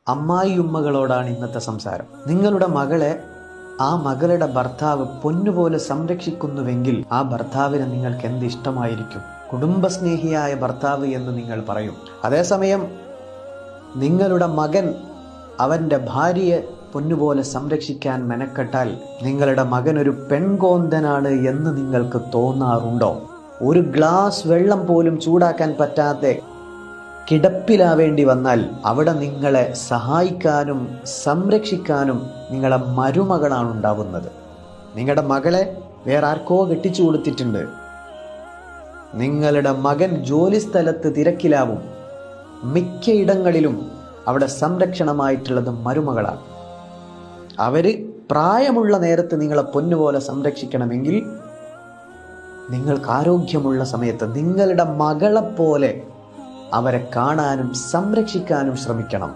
അമ്മായിയുമ്മകളോടാണ് ഇന്നത്തെ സംസാരം. നിങ്ങളുടെ മകളെ ആ മകളുടെ ഭർത്താവ് പൊന്നുപോലെ സംരക്ഷിക്കുന്നുവെങ്കിൽ ആ ഭർത്താവിന് നിങ്ങൾക്ക് എന്ത് ഇഷ്ടമായിരിക്കും? കുടുംബസ്നേഹിയായ ഭർത്താവ് എന്ന് നിങ്ങൾ പറയും. അതേസമയം നിങ്ങളുടെ മകൻ അവൻ്റെ ഭാര്യയെ പൊന്നുപോലെ സംരക്ഷിക്കാൻ മെനക്കെട്ടാൽ നിങ്ങളുടെ മകൻ ഒരു പെൺകോന്തനാണ് എന്ന് നിങ്ങൾക്ക് തോന്നാറുണ്ടോ? ഒരു ഗ്ലാസ് വെള്ളം പോലും ചൂടാക്കാൻ പറ്റാതെ കിടപ്പിലാവേണ്ടി വന്നാൽ അവിടെ നിങ്ങളെ സഹായിക്കാനും സംരക്ഷിക്കാനും നിങ്ങളെ മരുമകളാണ് ഉണ്ടാവുന്നത്. നിങ്ങളുടെ മകളെ വേറെ ആർക്കോ കെട്ടിച്ചു കൊടുത്തിട്ടുണ്ട്. നിങ്ങളുടെ മകൻ ജോലി സ്ഥലത്ത് തിരക്കിലാവും. മിക്കയിടങ്ങളിലും അവിടെ സംരക്ഷണമായിട്ടുള്ളത് മരുമകളാണ്. അവര് പ്രായമുള്ള നേരത്ത് നിങ്ങളെ പൊന്നുപോലെ സംരക്ഷിക്കണമെങ്കിൽ നിങ്ങൾക്ക് ആരോഗ്യമുള്ള സമയത്ത് നിങ്ങളുടെ മകളെപ്പോലെ അവരെ കാണാനും സംരക്ഷിക്കാനും ശ്രമിക്കണം.